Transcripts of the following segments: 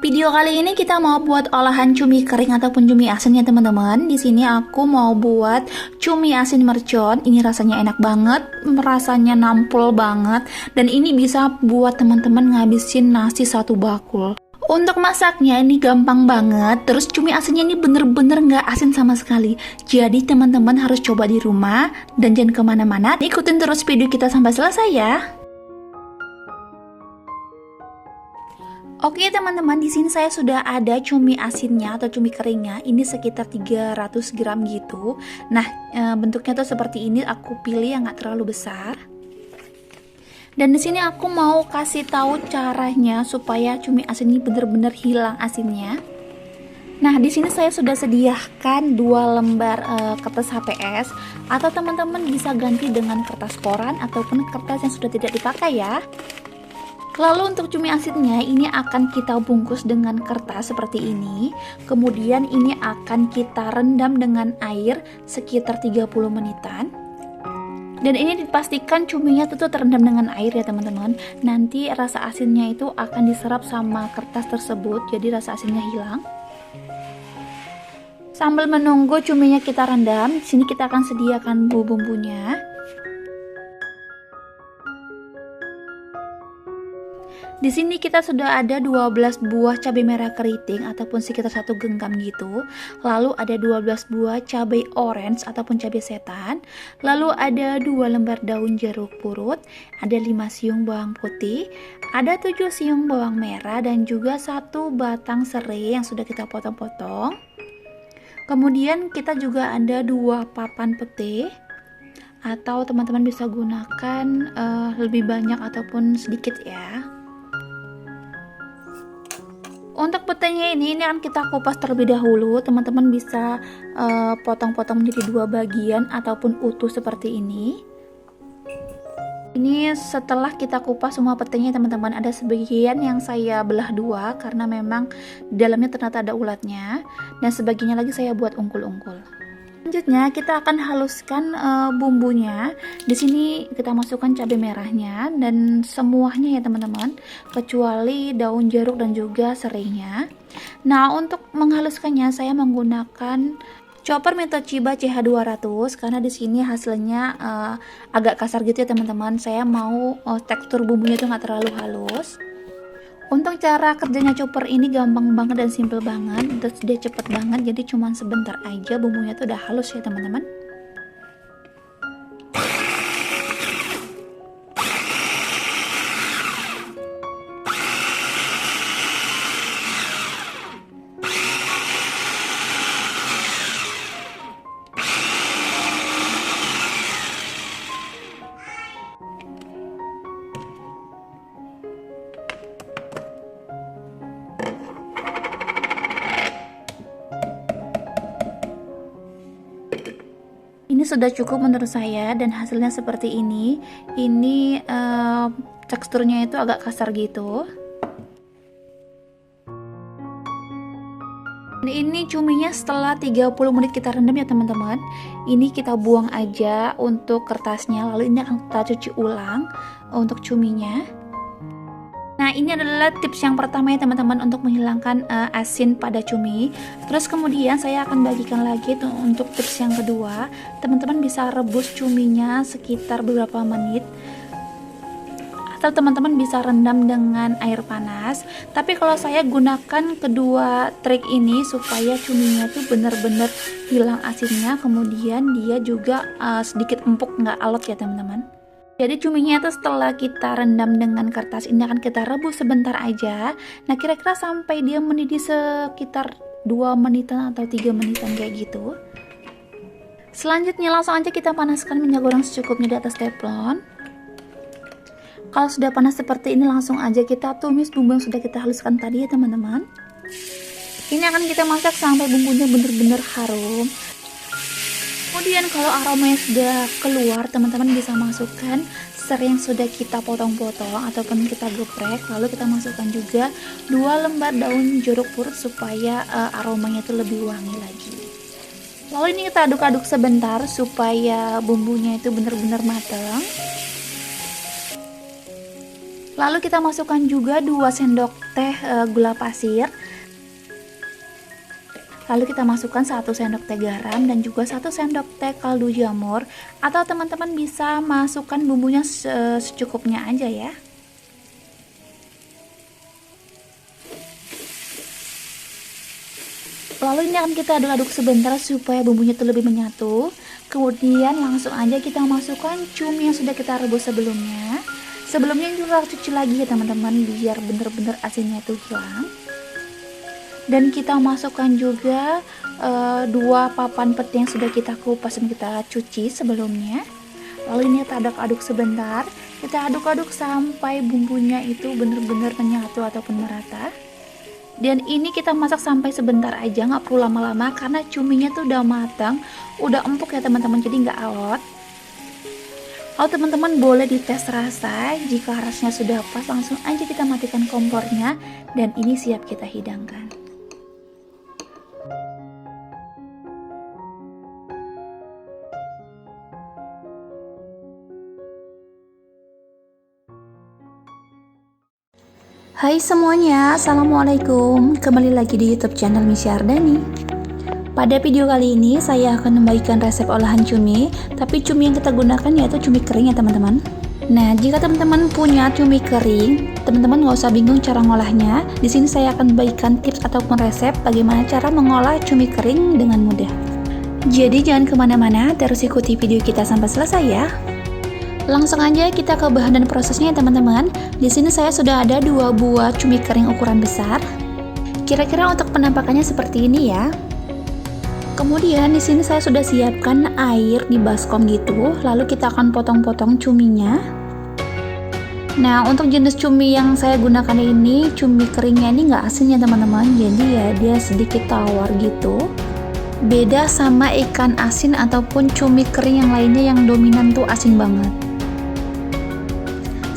Video kali ini kita mau buat olahan cumi kering ataupun cumi asin ya teman-teman. Di sini aku mau buat cumi asin mercon. Ini rasanya enak banget, rasanya nampol banget, dan ini bisa buat teman-teman ngabisin nasi satu bakul. Untuk masaknya ini gampang banget. Terus cumi asinnya ini bener-bener nggak asin sama sekali. Jadi teman-teman harus coba di rumah dan jangan kemana-mana. Ikutin terus video kita sampai selesai ya. Oke teman-teman, di sini saya sudah ada cumi asinnya atau cumi keringnya. Ini sekitar 300 gram gitu. Nah, bentuknya tuh seperti ini. Aku pilih yang nggak terlalu besar. Dan di sini aku mau kasih tahu caranya supaya cumi asin ini benar-benar hilang asinnya. Nah, di sini saya sudah sediakan 2 lembar kertas HPS, atau teman-teman bisa ganti dengan kertas koran ataupun kertas yang sudah tidak dipakai ya. Lalu untuk cumi asinnya ini akan kita bungkus dengan kertas seperti ini. Kemudian ini akan kita rendam dengan air sekitar 30 menitan. Dan ini dipastikan cuminya itu terendam dengan air ya teman-teman. Nanti rasa asinnya itu akan diserap sama kertas tersebut, jadi rasa asinnya hilang. Sambil menunggu cuminya kita rendam, di sini kita akan sediakan bumbunya. Di sini kita sudah ada 12 buah cabai merah keriting ataupun sekitar 1 genggam gitu. Lalu ada 12 buah cabai orange ataupun cabai setan. Lalu ada 2 lembar daun jeruk purut, ada 5 siung bawang putih, ada 7 siung bawang merah, dan juga 1 batang serai yang sudah kita potong-potong. Kemudian kita juga ada 2 papan pete, atau teman-teman bisa gunakan lebih banyak ataupun sedikit ya. Untuk petenya ini akan kita kupas terlebih dahulu. Teman-teman bisa potong-potong menjadi 2 bagian ataupun utuh seperti ini. Ini setelah kita kupas semua petenya teman-teman, ada sebagian yang saya belah 2 karena memang di dalamnya ternyata ada ulatnya, dan sebagiannya lagi saya buat ungkul-ungkul. Selanjutnya kita akan haluskan bumbunya. Di sini kita masukkan cabai merahnya dan semuanya ya teman-teman, kecuali daun jeruk dan juga serainya. Nah, untuk menghaluskannya saya menggunakan chopper metode Chiba CH200 karena di sini hasilnya agak kasar gitu ya teman-teman. Saya mau tekstur bumbunya itu nggak terlalu halus. Untuk cara kerjanya chopper ini gampang banget dan simple banget, terus dia cepet banget, jadi cuman sebentar aja bumbunya tuh udah halus ya teman-teman. Ini sudah cukup menurut saya dan hasilnya seperti ini. Ini teksturnya itu agak kasar gitu. Dan ini cuminya setelah 30 menit kita rendam ya teman-teman. Ini kita buang aja untuk kertasnya, lalu ini akan kita cuci ulang untuk cuminya. Nah, ini adalah tips yang pertama ya teman-teman untuk menghilangkan asin pada cumi. Terus kemudian saya akan bagikan lagi tuh untuk tips yang kedua. Teman-teman bisa rebus cuminya sekitar beberapa menit, atau teman-teman bisa rendam dengan air panas. Tapi kalau saya gunakan kedua trik ini supaya cuminya tuh benar-benar hilang asinnya, kemudian dia juga sedikit empuk, nggak alot ya teman-teman. Jadi cuminya itu setelah kita rendam dengan kertas ini akan kita rebus sebentar aja. Nah, kira-kira sampai dia mendidih sekitar 2 menitan atau 3 menitan kayak gitu. Selanjutnya langsung aja kita panaskan minyak goreng secukupnya di atas teflon. Kalau sudah panas seperti ini langsung aja kita tumis bumbu yang sudah kita haluskan tadi ya teman-teman. Ini akan kita masak sampai bumbunya benar-benar harum. Kemudian kalau aromanya sudah keluar, teman-teman bisa masukkan serai yang sudah kita potong-potong ataupun kita geprek. Lalu kita masukkan juga 2 lembar daun jeruk purut supaya aromanya itu lebih wangi lagi. Lalu ini kita aduk-aduk sebentar supaya bumbunya itu benar-benar matang. Lalu kita masukkan juga 2 sendok teh gula pasir. Lalu kita masukkan 1 sendok teh garam dan juga 1 sendok teh kaldu jamur, atau teman-teman bisa masukkan bumbunya secukupnya aja ya. Lalu ini akan kita aduk-aduk sebentar supaya bumbunya itu lebih menyatu. Kemudian langsung aja kita masukkan cumi yang sudah kita rebus sebelumnya. Sebelumnya kita cuci lagi ya teman-teman, biar bener-bener asinnya itu hilang. Dan kita masukkan juga 2 papan peti yang sudah kita kupas dan kita cuci sebelumnya. Lalu ini kita aduk-aduk sebentar. Kita aduk-aduk sampai bumbunya itu bener-bener menyatu ataupun merata. Dan ini kita masak sampai sebentar aja, nggak perlu lama-lama karena cuminya tuh udah matang, udah empuk ya teman-teman, jadi nggak alot. Lalu teman-teman boleh dites rasa, jika rasanya sudah pas langsung aja kita matikan kompornya dan ini siap kita hidangkan. Hai semuanya, assalamualaikum. Kembali lagi di YouTube channel Miss Yardani. Pada video kali ini saya akan membagikan resep olahan cumi, tapi cumi yang kita gunakan yaitu cumi kering ya teman-teman. Nah, jika teman-teman punya cumi kering, teman-teman nggak usah bingung cara ngolahnya. Di sini saya akan bagikan tips ataupun resep bagaimana cara mengolah cumi kering dengan mudah. Jadi jangan kemana-mana, terus ikuti video kita sampai selesai ya. Langsung aja kita ke bahan dan prosesnya ya teman-teman. Di sini saya sudah ada 2 buah cumi kering ukuran besar. Kira-kira untuk penampakannya seperti ini ya. Kemudian di sini saya sudah siapkan air di baskom gitu. Lalu kita akan potong-potong cuminya. Nah, untuk jenis cumi yang saya gunakan ini, cumi keringnya ini nggak asin ya teman-teman. Jadi ya dia sedikit tawar gitu. Beda sama ikan asin ataupun cumi kering yang lainnya yang dominan tuh asin banget.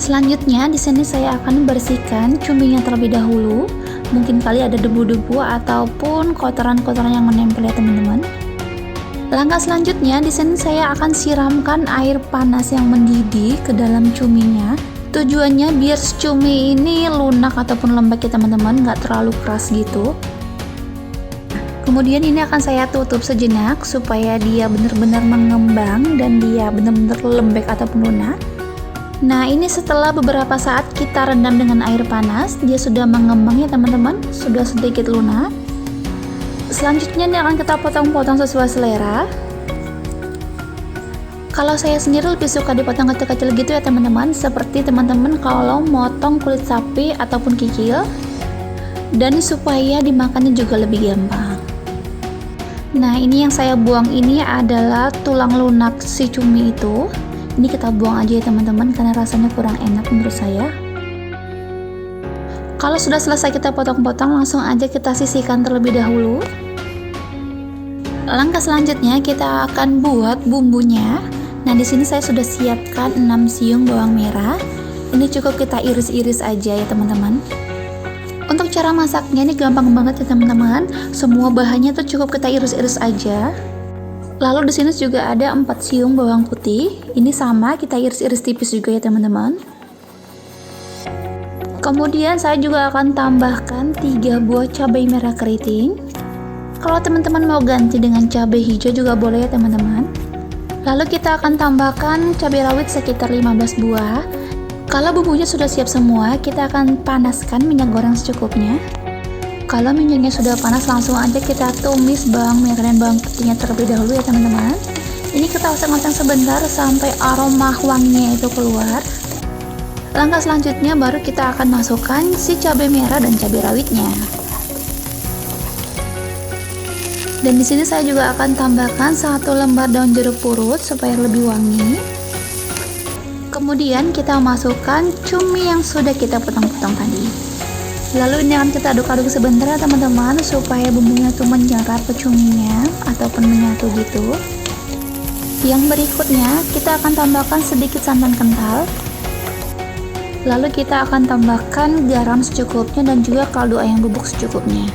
Selanjutnya di sini saya akan bersihkan cuminya terlebih dahulu. Mungkin kali ada debu-debu ataupun kotoran-kotoran yang menempel ya teman-teman. Langkah selanjutnya di sini saya akan siramkan air panas yang mendidih ke dalam cuminya. Tujuannya biar cumi ini lunak ataupun lembek ya teman-teman, nggak terlalu keras gitu. Kemudian ini akan saya tutup sejenak supaya dia benar-benar mengembang dan dia benar-benar lembek ataupun lunak. Nah, ini setelah beberapa saat kita rendam dengan air panas, dia sudah mengembang ya teman-teman, sudah sedikit lunak. Selanjutnya ini akan kita potong-potong sesuai selera. Kalau saya sendiri lebih suka dipotong kecil-kecil gitu ya teman-teman, seperti teman-teman kalau motong kulit sapi ataupun kikil, dan supaya dimakannya juga lebih gampang. Nah, ini yang saya buang ini adalah tulang lunak si cumi itu. Ini kita buang aja ya teman-teman karena rasanya kurang enak menurut saya. Kalau sudah selesai kita potong-potong, langsung aja kita sisihkan terlebih dahulu. Langkah selanjutnya kita akan buat bumbunya. Nah, di sini saya sudah siapkan 6 siung bawang merah. Ini cukup kita iris-iris aja ya teman-teman. Untuk cara masaknya ini gampang banget ya teman-teman. Semua bahannya tuh cukup kita iris-iris aja. Lalu di sini juga ada 4 siung bawang putih. Ini sama kita iris-iris tipis juga ya teman-teman. Kemudian saya juga akan tambahkan 3 buah cabai merah keriting. Kalau teman-teman mau ganti dengan cabai hijau juga boleh ya teman-teman. Lalu kita akan tambahkan cabai rawit sekitar 15 buah. Kalau bumbunya sudah siap semua, kita akan panaskan minyak goreng secukupnya. Kalau minyaknya sudah panas, langsung aja kita tumis bawang merah dan bawang putihnya terlebih dahulu ya teman-teman. Ini kita oseng-oseng sebentar sampai aroma wanginya itu keluar. Langkah selanjutnya baru kita akan masukkan si cabai merah dan cabai rawitnya. Dan di sini saya juga akan tambahkan 1 lembar daun jeruk purut supaya lebih wangi. Kemudian kita masukkan cumi yang sudah kita potong-potong tadi. Lalu ini akan kita aduk-aduk sebentar ya teman-teman, supaya bumbunya tuh menyerap ke cuminya ataupun menyatu gitu. Yang berikutnya kita akan tambahkan sedikit santan kental. Lalu kita akan tambahkan garam secukupnya dan juga kaldu ayam bubuk secukupnya.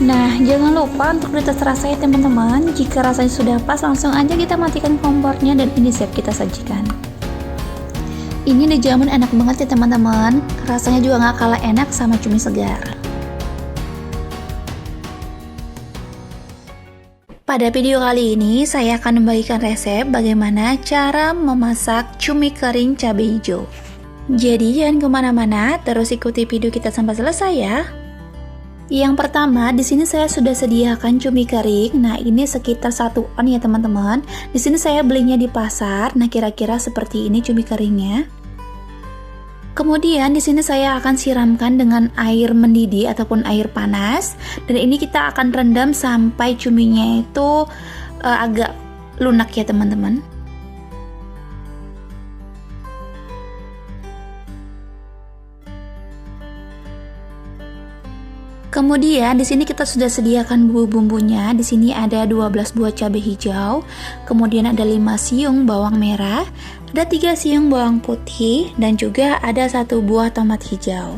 Nah, jangan lupa untuk dites rasa ya teman-teman. Jika rasanya sudah pas, langsung aja kita matikan kompornya dan ini siap kita sajikan. Ini dijamin enak banget ya teman-teman. Rasanya juga nggak kalah enak sama cumi segar. Pada video kali ini saya akan membagikan resep bagaimana cara memasak cumi kering cabai hijau. Jadi jangan kemana-mana, terus ikuti video kita sampai selesai ya. Yang pertama, di sini saya sudah sediakan cumi kering. Nah, ini sekitar 1 on ya teman-teman. Di sini saya belinya di pasar. Nah, kira-kira seperti ini cumi keringnya. Kemudian di sini saya akan siramkan dengan air mendidih ataupun air panas. Dan ini kita akan rendam sampai cuminya itu agak lunak ya teman-teman. Kemudian di sini kita sudah sediakan bumbu-bumbunya. Di sini ada 12 buah cabai hijau, kemudian ada 5 siung bawang merah, ada 3 siung bawang putih, dan juga ada 1 buah tomat hijau.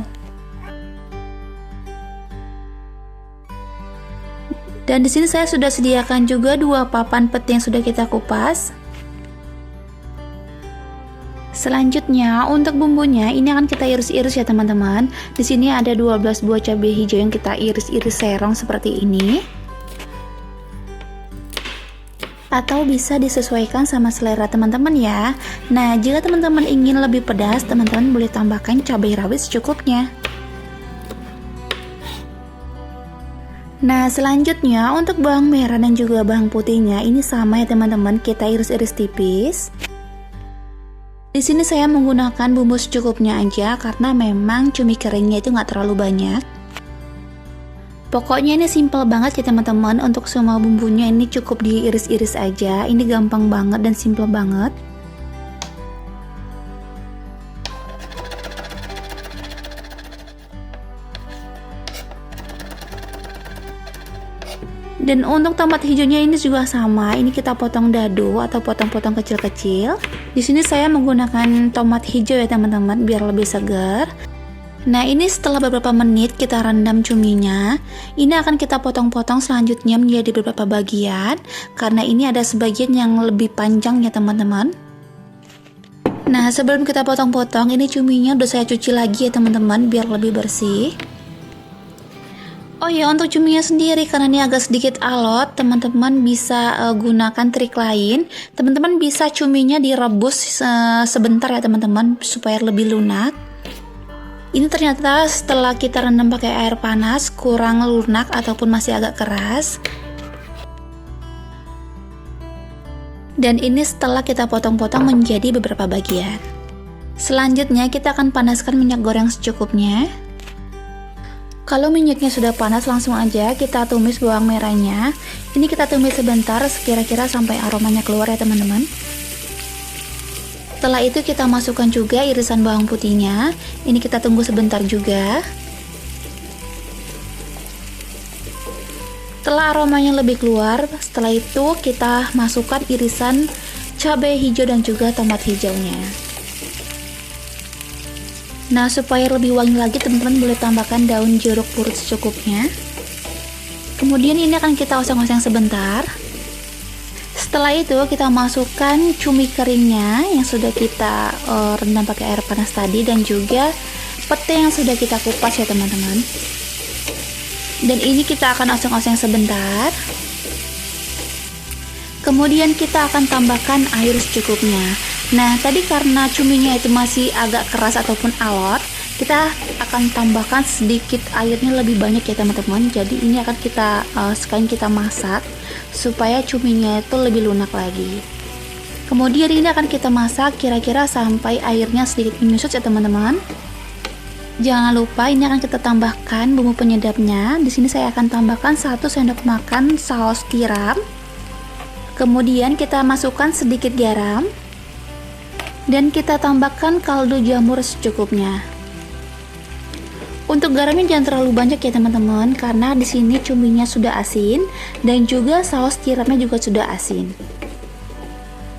Dan di sini saya sudah sediakan juga 2 papan peti yang sudah kita kupas. Selanjutnya untuk bumbunya ini akan kita iris-iris ya teman-teman. Di sini ada 12 buah cabai hijau yang kita iris-iris serong seperti ini. Atau bisa disesuaikan sama selera teman-teman ya. Nah, jika teman-teman ingin lebih pedas, teman-teman boleh tambahkan cabai rawit secukupnya. Nah, selanjutnya untuk bawang merah dan juga bawang putihnya ini sama ya teman-teman, kita iris-iris tipis. Di sini saya menggunakan bumbu secukupnya aja karena memang cumi keringnya itu nggak terlalu banyak. Pokoknya ini simple banget ya teman-teman. Untuk semua bumbunya ini cukup diiris-iris aja. Ini gampang banget dan simple banget. Dan untuk tomat hijaunya ini juga sama. Ini kita potong dadu atau potong-potong kecil-kecil. Di sini saya menggunakan tomat hijau ya teman-teman, biar lebih segar. Nah, ini setelah beberapa menit kita rendam cuminya. Ini akan kita potong-potong selanjutnya menjadi beberapa bagian, karena ini ada sebagian yang lebih panjang ya teman-teman. Nah, sebelum kita potong-potong, ini cuminya udah saya cuci lagi ya teman-teman, biar lebih bersih. Oh ya, untuk cuminya sendiri karena ini agak sedikit alot, teman-teman bisa gunakan trik lain. Teman-teman bisa cuminya direbus sebentar ya teman-teman supaya lebih lunak. Ini ternyata setelah kita rendam pakai air panas kurang lunak ataupun masih agak keras. Dan ini setelah kita potong-potong menjadi beberapa bagian. Selanjutnya kita akan panaskan minyak goreng secukupnya. Kalau minyaknya sudah panas, langsung aja kita tumis bawang merahnya. Ini kita tumis sebentar, kira-kira sampai aromanya keluar ya teman-teman. Setelah itu kita masukkan juga irisan bawang putihnya. Ini kita tunggu sebentar juga. Setelah aromanya lebih keluar, setelah itu kita masukkan irisan cabai hijau dan juga tomat hijaunya. Nah, supaya lebih wangi lagi, teman-teman boleh tambahkan daun jeruk purut secukupnya. Kemudian ini akan kita oseng-oseng sebentar. Setelah itu kita masukkan cumi keringnya yang sudah kita rendam pakai air panas tadi, dan juga pete yang sudah kita kupas ya teman-teman. Dan ini kita akan oseng-oseng sebentar. Kemudian kita akan tambahkan air secukupnya. Nah, tadi karena cuminya itu masih agak keras ataupun alot, kita akan tambahkan sedikit airnya lebih banyak ya teman-teman. Jadi ini akan kita sekalian kita masak supaya cuminya itu lebih lunak lagi. Kemudian ini akan kita masak kira-kira sampai airnya sedikit menyusut ya teman-teman. Jangan lupa ini akan kita tambahkan bumbu penyedapnya. Di sini saya akan tambahkan 1 sendok makan saus tiram. Kemudian kita masukkan sedikit garam. Dan kita tambahkan kaldu jamur secukupnya. Untuk garamnya jangan terlalu banyak ya teman-teman, karena di sini cuminya sudah asin dan juga saus tiramnya juga sudah asin.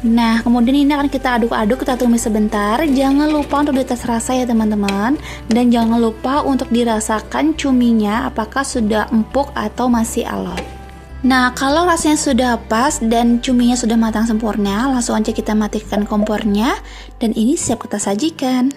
Nah, kemudian ini akan kita aduk-aduk, kita tumis sebentar. Jangan lupa untuk dites rasa ya teman-teman, dan jangan lupa untuk dirasakan cuminya apakah sudah empuk atau masih alot. Nah, kalau rasanya sudah pas dan cuminya sudah matang sempurna, langsung aja kita matikan kompornya dan ini siap kita sajikan.